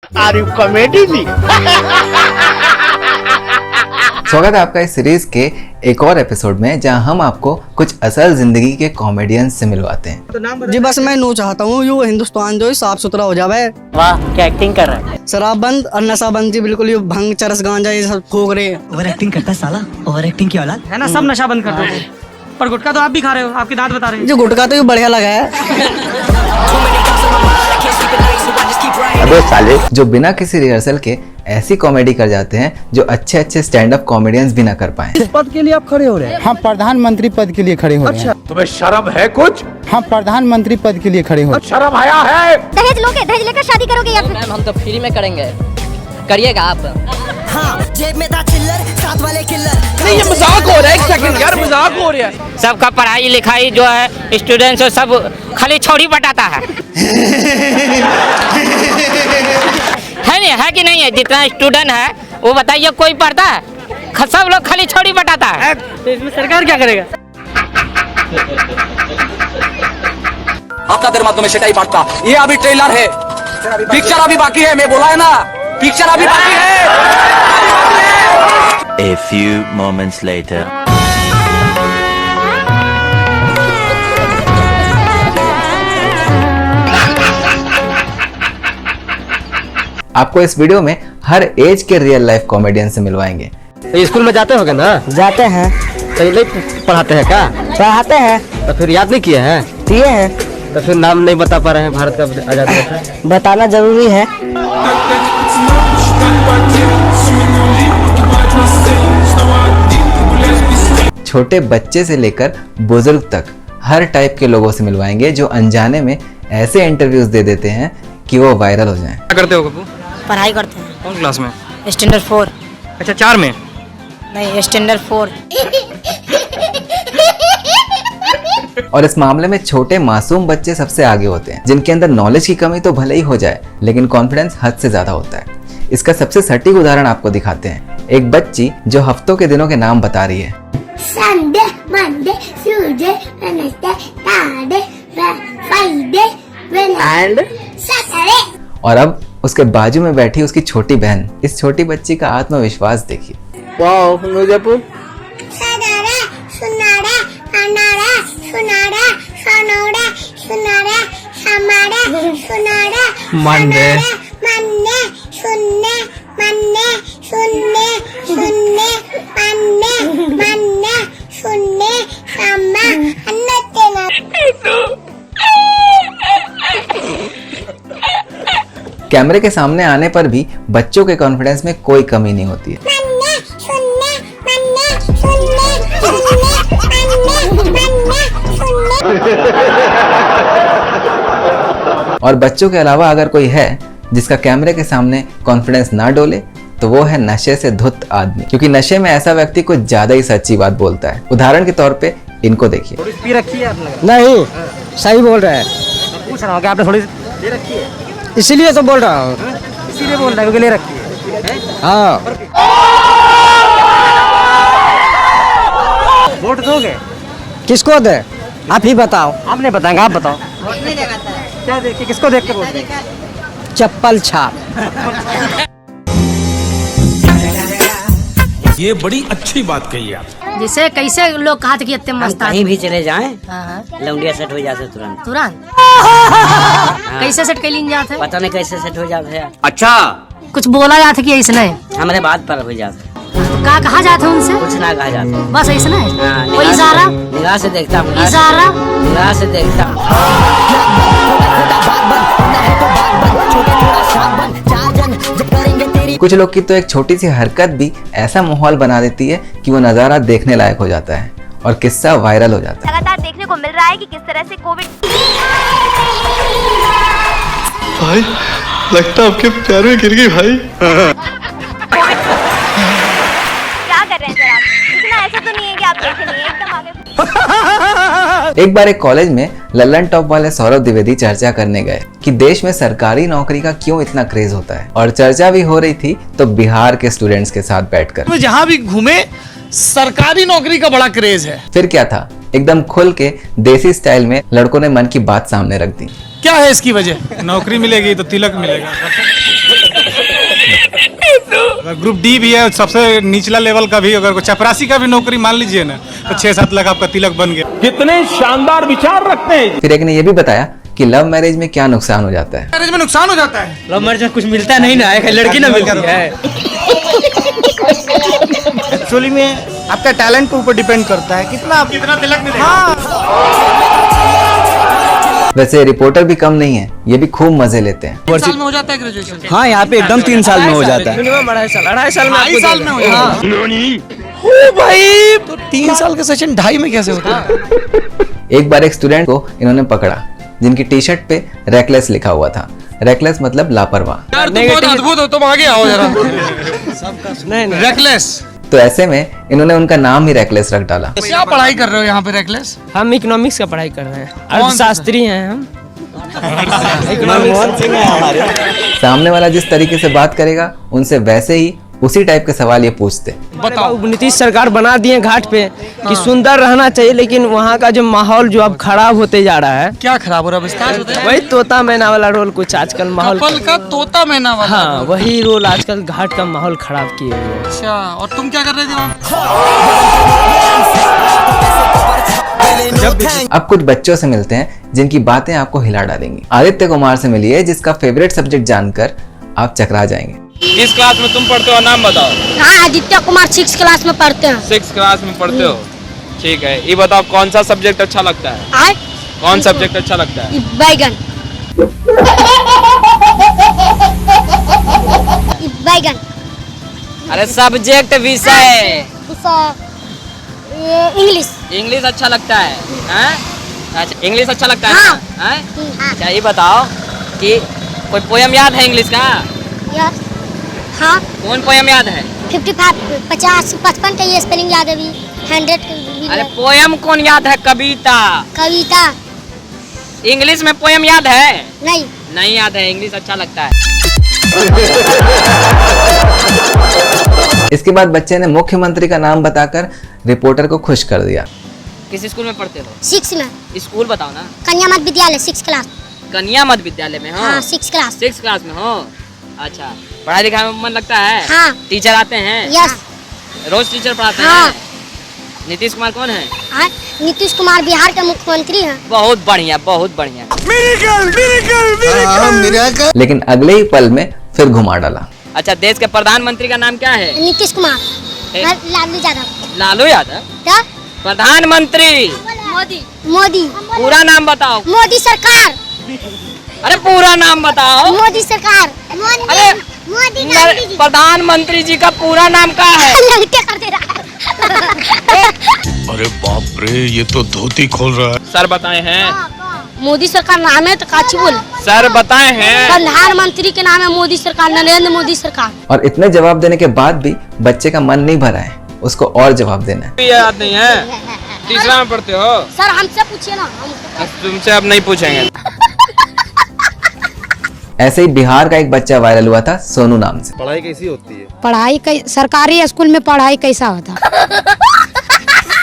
Are you comedy मी। स्वागत है आपका इस सीरीज के एक और एपिसोड में, जहां हम आपको कुछ असल जिंदगी के कॉमेडियन से मिलवाते हैं। जी बस मैं नू चाहता हूँ यो हिंदुस्तान जो साफ सुथरा हो जावे। वाह क्या एक्टिंग कर रहा है। शराब बंद और नशा बंद जी, बिल्कुल ये भंग चरस गांजा ये सब फूक रहे हैं। ओवर एक्टिंग करता है साला, ओवर एक्टिंग की औलाद है ना। सब नशा बंद कर दो, पर गुटखा तो आप भी खा रहे हो, आपके दांत बता रहे हैं। जो गुटखा तो ये बढ़िया लगा है। अबे साले, जो बिना किसी रिहर्सल के ऐसी कॉमेडी कर जाते हैं जो अच्छे अच्छे स्टैंड अप कॉमेडियंस भी ना कर पाए। इस पद के लिए आप खड़े हो रहे हैं? हम प्रधानमंत्री पद के लिए खड़े हो रहे हैं। तुम्हें शर्म है कुछ? हम प्रधानमंत्री पद के लिए खड़े हो रहे हैं। शर्म आया है? दहेज लोगे, दहेज लेकर शादी करोगे या फिर? मैम हम तो फ्री में करेंगे, करिएगा आप। हाँ, जेब में था चिल्लर, साथ वाले किल्लर। नहीं ये मजाक हो रहा है, एक सेकंड यार, मजाक हो रहा है। सबका पढ़ाई लिखाई जो है स्टूडेंट्स और सब खाली छोड़ी बटाता है। नहीं है कि नहीं है? जितना स्टूडेंट है वो बताइए, कोई पढ़ता है? सब लोग खाली छोड़ी बटाता है। तो इसमें सरकार क्या करेगा? আপনাদের মাধ্যমে সেটাই বার্তা। ये अभी ट्रेलर है, पिक्चर अभी बाकी है। मैं बोला है ना, पिक्चर अभी बाकी है। A few moments later. आपको इस वीडियो में हर एज के रियल लाइफ कॉमेडियन से मिलवाएंगे। स्कूल में जाते होगे ना? जाते हैं। तो नहीं पढ़ाते हैं क्या? पढ़ाते हैं। तो फिर याद नहीं किए हैं? किए हैं। तो फिर नाम नहीं बता पा रहे हैं भारत का आजादी का? बताना जरूरी है। छोटे बच्चे से लेकर बुजुर्ग तक हर टाइप के लोगों से मिलवाएंगे, जो अनजाने में ऐसे इंटरव्यूज दे देते हैं कि वो वायरल हो जाएं। क्या करते हो कपूर? पढ़ाई करते हैं। कौन क्लास में? स्टैंडर्ड 4। अच्छा 4 में? नहीं स्टैंडर्ड 4। और इस मामले में छोटे मासूम बच्चे सबसे आगे होते हैं, जिनके अंदर नॉलेज की कमी तो भले ही हो जाए, लेकिन कॉन्फिडेंस हद से ज्यादा होता है। इसका सबसे सटीक उदाहरण आपको दिखाते हैं। एक बच्ची जो हफ्तों के दिनों के नाम बता रही है। Sunday, Monday, Tuesday, Wednesday, Thursday, Friday, and Saturday. और अब उसके बाजू में बैठी उसकी छोटी बहन। इस छोटी बच्ची का आत्मविश्वास देखिए। वाह नूजपुर। सनारा, सुनारा, अनारा, सुनारा, सनोरा, सुनारा, हमारा, सुनारा, मंडे, मन्ने, सुनने, मन्ने, सुनने, सुनने, मन्ने, मन्ने, सुनने, सम्मा, अन्ना तेना। कैमरे के सामने आने पर भी बच्चों के कॉन्फिडेंस में कोई कमी नहीं होती है। मन्ने, सुनने, मन्ने, सुनने, सुनने, मन्ने, मन्ने, सुनने। और बच्चों के अलावा अगर कोई है जिसका कैमरे के सामने कॉन्फिडेंस ना डोले, तो वो है नशे से धुत आदमी, क्योंकि नशे में ऐसा व्यक्ति कुछ ज्यादा ही सच्ची बात बोलता है। उदाहरण के तौर पे इनको देखिए। पी रखी है आपने? नहीं सही बोल रहे हैं। पूछ रहा हूँ कि आपने थोड़ी ले रखी है? इसीलिए तो बोल रहा हूँ। इसीलिए बोल रहा है क्योंकि ले रखी है। हाँ। वोट दोगे? किसको दे आप ही बताओ। आपने बताएंगे, आप बताओ। क्या देख के, किसको देख के वोट देंगे? चप्पल छाप। ये बड़ी अच्छी बात कही आप। जैसे कैसे लोग कहा थे कि इतने मस्त कहीं भी चले जाएं लौंडिया सेट हो जाते तुरंत। तुरंत कैसे सेट कर लीन जाते? पता नहीं कैसे सेट हो जाते हैं। अच्छा, कुछ बोला जाता कि ऐसने हमारे बात पर हो जाते, का कहा जाता उनसे? कुछ ना कहा जाता। बस ऐसने हाँ, कोई इशारा निगाह से देखता हूँ, इशारा निगाह से देखता हूँ। कुछ लोग की तो एक छोटी सी हरकत भी ऐसा माहौल बना देती है कि वो नज़ारा देखने लायक हो जाता है और किस्सा वायरल हो जाता है। लगातार देखने को मिल रहा है कि किस तरह से कोविड। भाई लगता है आपके प्यार में गिर गई भाई। क्या कर रहे हैं सर आप? इतना ऐसा तो नहीं है कि आप देखे नहीं है, एकदम आगे। एक बार एक कॉलेज में लल्लन टॉप वाले सौरभ द्विवेदी चर्चा करने गए कि देश में सरकारी नौकरी का क्यों इतना क्रेज होता है, और चर्चा भी हो रही थी तो बिहार के स्टूडेंट्स के साथ बैठकर। जहाँ भी घूमे सरकारी नौकरी का बड़ा क्रेज है। फिर क्या था, एकदम खुल के देसी स्टाइल में लड़कों ने मन की बात सामने रख दी। क्या है इसकी वजह? नौकरी मिलेगी तो तिलक मिलेगा। अगर ग्रुप डी भी है, सबसे निचला लेवल का भी, अगर चपरासी का भी नौकरी मान लीजिए ना, तो 6-7 लाख आपका तिलक बन गया। कितने शानदार विचार रखते हैं। फिर एक ने ये भी बताया कि लव मैरिज में क्या नुकसान हो जाता है। मैरिज में नुकसान हो जाता है। लव मैरिज में कुछ मिलता नहीं ना, एक लड़की ना मिलती है। एक्चुअली में आपका टैलेंट के ऊपर डिपेंड करता है कितना तिलक मिलेगा। हाँ। वैसे रिपोर्टर भी कम नहीं है, ये भी खूब मजे लेते हैं। 3 साल में हो जाता है ग्रेजुएशन। हाँ यहाँ पे एकदम 3 साल में हो जाता है। मिनिमम 2.5 साल में आपको साल में हो जाता है। भाई तो 3 साल का सेशन 2.5 में कैसे होता है? एक बार एक स्टूडेंट को इन्होंने पकड़ा जिनकी टी शर्ट पे रेकलेस लिखा हुआ था। रेकलेस मतलब लापरवाह। यार तुम बहुत अद्भुत हो, तुम आगे आओ जरा। रेकलेस। तो ऐसे में इन्होंने उनका नाम ही रेकलेस रख डाला। क्या पढ़ाई कर रहे हो यहाँ पे रेकलेस? हम इकोनॉमिक्स का पढ़ाई कर रहे हैं, अर्थशास्त्री हैं हम। सामने वाला जिस तरीके से बात करेगा उनसे वैसे ही उसी टाइप के सवाल ये पूछते। बताओ, नीतीश सरकार बना दिए घाट पे कि सुंदर रहना चाहिए, लेकिन वहाँ का जो माहौल जो अब खराब होते जा रहा है। क्या खराब हो रहा है? विस्तार से वही तोता मैना वाला रोल कुछ आजकल माहौल। कपल का तोता मैना वाला। हाँ, वही रोल आजकल घाट का माहौल खराब किए हुए हैं। अच्छा, और तुम क्या कर रहे थे वहाँ? अब कुछ बच्चों से मिलते हैं जिनकी बातें आपको हिला डालेंगी। आदित्य कुमार से मिलिए जिसका फेवरेट सब्जेक्ट जानकर आप चकरा जाएंगे। किस क्लास में तुम पढ़ते हो, नाम बताओ। हाँ, आदित्य कुमार 6 क्लास में पढ़ते हैं। 6 क्लास में पढ़ते हो, ठीक है। ये बताओ कौन सा सब्जेक्ट अच्छा लगता है? कौन सब्जेक्ट अच्छा लगता है? बैगन। बैगन। अरे सब्जेक्ट विषय। इंग्लिश। इंग्लिश अच्छा लगता है, हैं? अच्छा, इंग्लिश अच्छा लगता है हाँ। ना? हैं? अच्छा, ये बताओ कि कोई पोयम याद है इंग्लिश का? यस। हाँ। कौन पोयम याद है? 55, 50, 55 का ये स्पेलिंग याद है अभी। 100 का भी अरे याद। पोयम कौन याद है? कविता। कविता। इंग्लिश में पोयम याद है? नहीं। नहीं याद है, इंग्लिश अच्छा लगता है। इसके बाद बच्चे ने मुख्यमंत्री का नाम बताकर रिपोर्टर को खुश कर दिया। किस स्कूल में पढ़ते हो? 6 में। स्कूल बताओ ना। कन्या मध्य विद्यालय 6 क्लास। कन्या मध्य विद्यालय में हो? हाँ, 6 क्लास। 6 क्लास में हो? अच्छा, पढ़ाई लिखाई में मन लगता है? हाँ। टीचर आते हैं? यस। रोज टीचर पढ़ाते हाँ। हैं? नीतीश कुमार कौन है? हाँ, नीतीश कुमार बिहार के मुख्यमंत्री हैं। बहुत बढ़िया, बहुत बढ़िया। लेकिन अगले ही पल में फिर घुमा डाला। अच्छा, देश के प्रधानमंत्री का नाम क्या है? नीतीश कुमार। ए? लालू यादव। लालू यादव? क्या? प्रधानमंत्री। मोदी। मोदी। पूरा नाम बताओ। मोदी सरकार। अरे पूरा नाम बताओ। मोदी सरकार। अरे मोदी प्रधानमंत्री जी का पूरा नाम क्या है? लड़के कर दे रहा है। अरे बाप रे, ये तो धोती खोल रहा है। सर बताए हैं। मोदी सरकार नाम है तो काची बोल। सर बताए हैं। प्रधानमंत्री के नाम है मोदी सरकार, नरेंद्र मोदी सरकार। और इतने जवाब देने के बाद भी बच्चे का मन नहीं भरा है, उसको और जवाब देना है। याद नहीं है? तीसरा में पढ़ते हो? सर हमसे पूछिए ना। तुमसे अब नहीं पूछेंगे। ऐसे ही बिहार का एक बच्चा वायरल हुआ था सोनू नाम से। पढ़ाई कैसी होती है? पढ़ाई सरकारी स्कूल में पढ़ाई कैसा होता?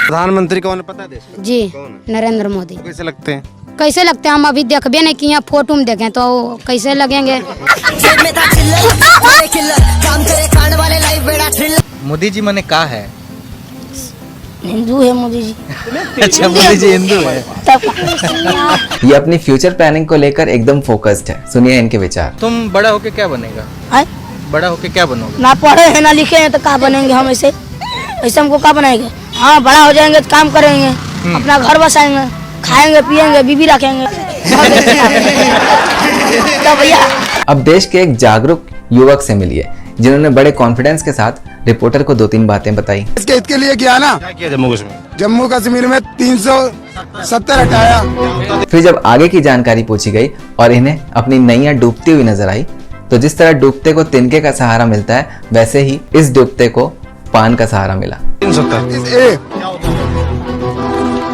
प्रधानमंत्री कौन है पता है देश में? जी, नरेंद्र मोदी। कैसे लगते हैं? कैसे लगते हैं हम अभी देखबे नहीं किए, फोटो में देखें तो कैसे लगेंगे। मोदी जी मैंने कहा है हिंदू है मोदी जी। अच्छा, मोदी जी हिंदू है। ये अपनी फ्यूचर प्लानिंग को लेकर एकदम फोकस्ड है। सुनिए इनके विचार। तुम बड़ा होके क्या बनेगा? बड़ा होके क्या बनोगे? ना पढ़े हैं ना लिखे हैं तो क्या बनेंगे हम? ऐसे हमको क्या बनाएंगे? हाँ, बड़ा हो जाएंगे तो काम करेंगे, अपना घर बसाएंगे, खाएंगे पिएंगे, बीबी रखेंगे। तो भैया अब देश के एक जागरूक युवक से मिलिए जिन्होंने बड़े कॉन्फिडेंस के साथ रिपोर्टर को 2-3 बातें बताई। इसके हित के लिए किया ना? क्या किया जम्मू कश्मीर? जम्मू कश्मीर में 370 हटाया। फिर जब आगे की जानकारी पूछी गई और इन्हें अपनी नैया डूबती हुई नजर आई, तो जिस तरह डूबते को तिनके का सहारा मिलता है, वैसे ही इस डूबते को पान का सहारा मिला। 370।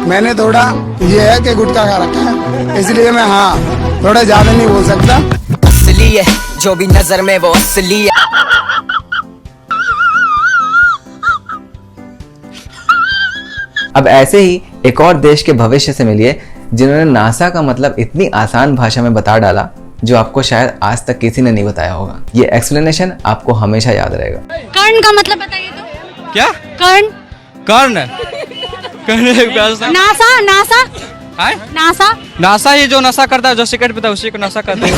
मैंने थोड़ा ये है कि गुटखा खा रखा है, इसलिए मैं हाँ थोड़ा ज्यादा नहीं बोल सकता। असली है जो भी नजर में वो असली है। अब ऐसे ही एक और देश के भविष्य से मिलिए जिन्होंने नासा का मतलब इतनी आसान भाषा में बता डाला जो आपको शायद आज तक किसी ने नहीं बताया होगा। ये एक्सप्लेनेशन आपको हमेशा याद रहेगा। कर्ण का मतलब बताइए तो। क्या? Karna Karna NASA NASA NASA NASA ये जो नशा करता है, जो सिगरेट पीता है उसी को नशा करता है।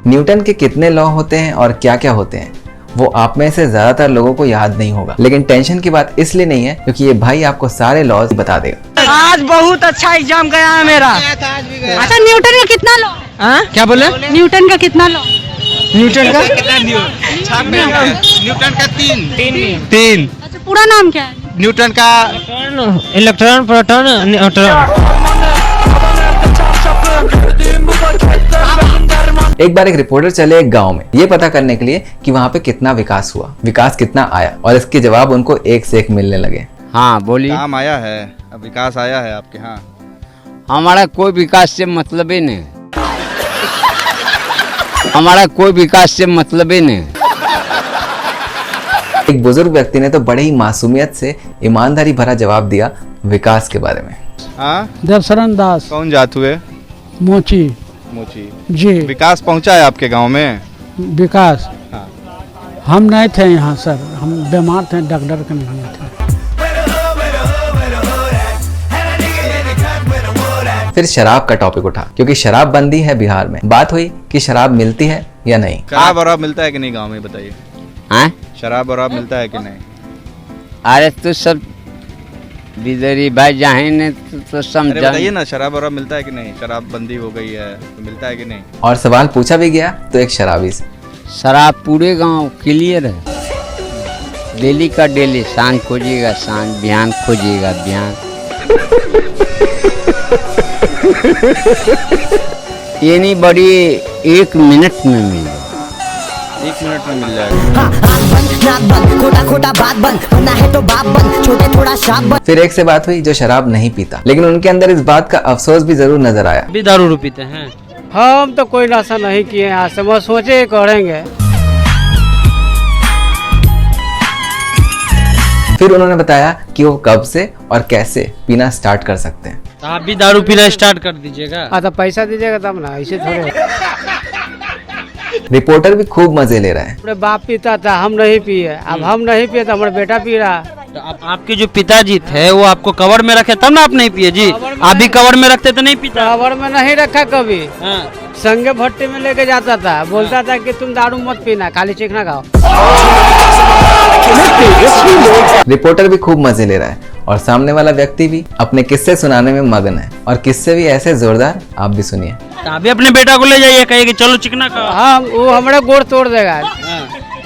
न्यूटन के कितने लॉ होते हैं और क्या क्या होते हैं वो आप में से ज्यादातर लोगों को याद नहीं होगा, लेकिन टेंशन की बात इसलिए नहीं है क्योंकि ये भाई आपको सारे लॉज बता देगा। आज बहुत अच्छा एग्जाम गया है मेरा। अच्छा, न्यूटन का कितना लॉ? क्या बोले? न्यूटन का कितना लॉ? न्यूटन का तीन। अच्छा, पूरा नाम क्या है? न्यूटन का इलेक्ट्रॉन, प्रोटॉन, न्यूट्रॉन। एक बार एक रिपोर्टर चले एक गांव में ये पता करने के लिए कि वहाँ पे कितना विकास हुआ, विकास कितना आया, और इसके जवाब उनको एक से एक मिलने लगे। हाँ बोलिए। काम आया है, अब विकास आया है आपके यहाँ? हमारा कोई विकास से मतलब ही नहीं, हमारा कोई विकास से मतलब ही नहीं। एक बुजुर्ग व्यक्ति ने तो बड़े ही मासूमियत से ईमानदारी भरा जवाब दिया विकास के बारे में। हाँ, देवशरण दास। कौन जात हुए? मोची जी। विकास पहुंचा है आपके गांव में? विकास? हाँ। हम नहीं थे यहाँ सर, हम बीमार थे, डॉक्टर के नहीं थे। फिर शराब का टॉपिक उठा क्योंकि शराब बंदी है बिहार में। बात हुई कि शराब मिलती है या नहीं। शराब और मिलता है कि नहीं गांव में, बताइए। हाँ, शराब और मिलता है कि नहीं? अरे तो सब बिदरी भाई जाहे ने तो समझा। बताइए ना, शराब और मिलता है कि नहीं? शराब बंदी हो गई है तो मिलता है कि नहीं? और सवाल पूछा भी गया तो एक शराबी से। शराब पूरे गांव क्लियर है, डेली का डेली, सांझ खोजिएगा सांझ, बिहान खोजिएगा बिहान। ये नहीं बड़ी 1 मिनट में मिल जाए, 1 मिनट में मिल जाएगा। फिर एक से बात हुई जो शराब नहीं पीता, लेकिन उनके अंदर इस बात का अफसोस भी जरूर नजर आया। भी दारू पीते हैं? हम तो कोई नशा नहीं किए, आज से वो सोचे करेंगे। फिर उन्होंने बताया कि वो कब से और कैसे पीना स्टार्ट कर सकते हैं। आप भी दारू पीना स्टार्ट कर दीजिएगा। तो पैसा दीजिएगा तब ना, ऐसे थोड़े। रिपोर्टर भी खूब मजे ले रहा है। अपने बाप पीता था, हम नहीं पिए, अब हम नहीं पिए तो हमारा बेटा पी रहा। तो आपके जो पिताजी थे वो आपको कवर में रखे तब ना आप नहीं पिए जी? आप भी कवर में रखते तो नहीं पीता? कवर में नहीं रखा कभी। संगे भट्टी में लेके जाता था, बोलता था कि तुम दारू मत पीना, खाली चिकना खाओ। रिपोर्टर भी खूब मजे ले रहा है और सामने वाला व्यक्ति भी अपने किस्से सुनाने में मगन है, और किस्से भी ऐसे जोरदार, आप भी सुनिए। आप भी अपने बेटा को ले जाइए, कहिए कि चलो चिकना खाओ। हाँ, वो हमारा गोड़ तोड़ देगा।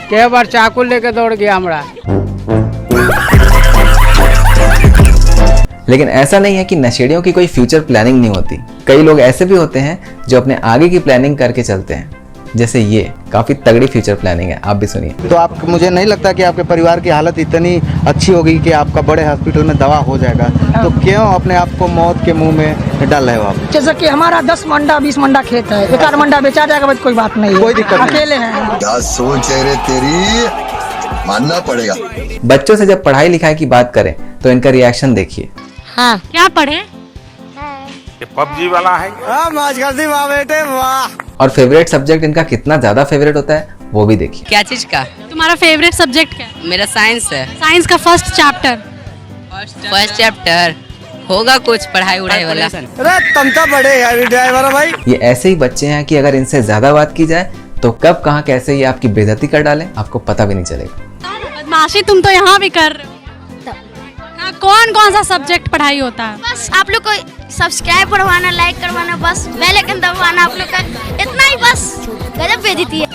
कई बार चाकू लेके दौड़ गया हमारा। लेकिन ऐसा नहीं है कि नशेड़ियों की कोई फ्यूचर प्लानिंग नहीं होती। कई लोग ऐसे भी होते हैं जो अपने आगे की प्लानिंग करके चलते हैं, जैसे ये काफी तगड़ी फ्यूचर प्लानिंग है, आप भी सुनिए। तो आप, मुझे नहीं लगता कि आपके परिवार की हालत इतनी अच्छी होगी कि आपका बड़े हॉस्पिटल में दवा हो जाएगा, तो क्यों अपने आप को मौत के मुंह में डाल रहे हो आप? जैसे कि हमारा 10 मंडा 20 मंडा खेत है, 1 मंडा बेचा जाएगा, कोई बात नहीं, कोई दिक्कत नहीं। अकेले हैं। क्या सोच है रे तेरी, मानना पड़ेगा। बच्चों से जब पढ़ाई लिखाई की बात करें तो इनका रिएक्शन देखिए। हाँ, क्या पढ़े? पबजी वाला है। बेटे वाह। और फेवरेट सब्जेक्ट इनका कितना ज्यादा फेवरेट होता है वो भी देखिए। क्या चीज का? तुम्हारा फेवरेट सब्जेक्ट क्या? मेरा साइंस है। साइंस का फर्स्ट चैप्टर? फर्स्ट चैप्टर होगा कुछ पढ़ाई उड़ाई वाला। अरे तुम तो बड़े यार ड्राइवर भाई। ये ऐसे ही बच्चे हैं कि अगर इनसे ज्यादा बात की जाए तो कब कहाँ कैसे ये आपकी बेइज्जती कर डालें आपको पता भी नहीं चलेगा। बदमाशी तुम तो यहाँ भी कर रहे हो। कौन कौन सा सब्जेक्ट पढ़ाई होता है? बस आप लोग को सब्सक्राइब करवाना, लाइक करवाना, बस बेल आइकन दबाना आप लोग का, इतना ही बस। गजब बेइज्जती है।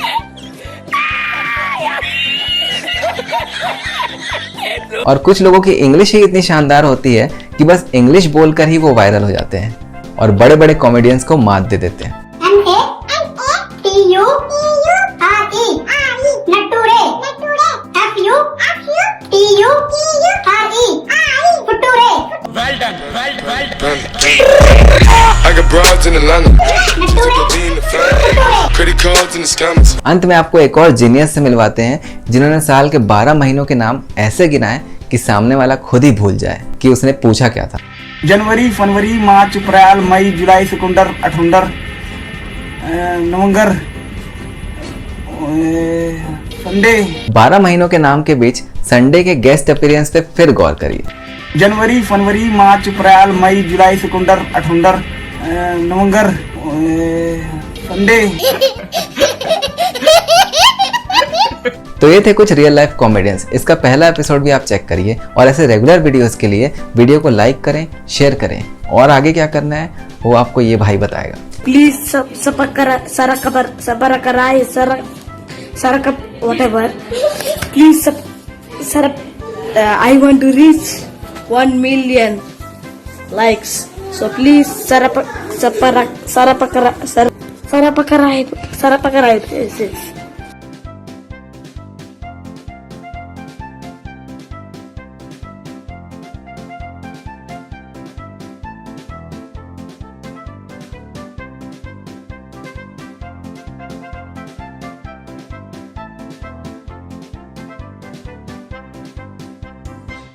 और कुछ लोगों की इंग्लिश ही इतनी शानदार होती है कि बस इंग्लिश बोलकर ही वो वायरल हो जाते हैं और बड़े बड़े कॉमेडियंस को मात दे देते हैं। अंत में आपको एक और जीनियस से मिलवाते हैं जिन्होंने साल के 12 महीनों के नाम ऐसे गिनाए कि सामने वाला खुद ही भूल जाए कि उसने पूछा क्या था। जनवरी, फरवरी, मार्च, अप्रैल, मई, जुलाई, सितंबर, अक्टूबर, नवंबर, संडे। 12 महीनों के नाम के बीच संडे के गेस्ट अपीयरेंस पे फिर गौर करिए। जनवरी, फरवरी, मार्च, अप्रैल, मई, जुलाई, सितंबर, अक्टूबर, नवंबर, संडे। तो ये थे कुछ रियल लाइफ कॉमेडियंस। इसका पहला एपिसोड भी आप चेक करिए और ऐसे रेगुलर वीडियोस के लिए वीडियो को लाइक करें, शेयर करें और आगे क्या करना है वो आपको ये भाई बताएगा। Please whatever. Please I want to reach 1 million likes. So please sarapakarai.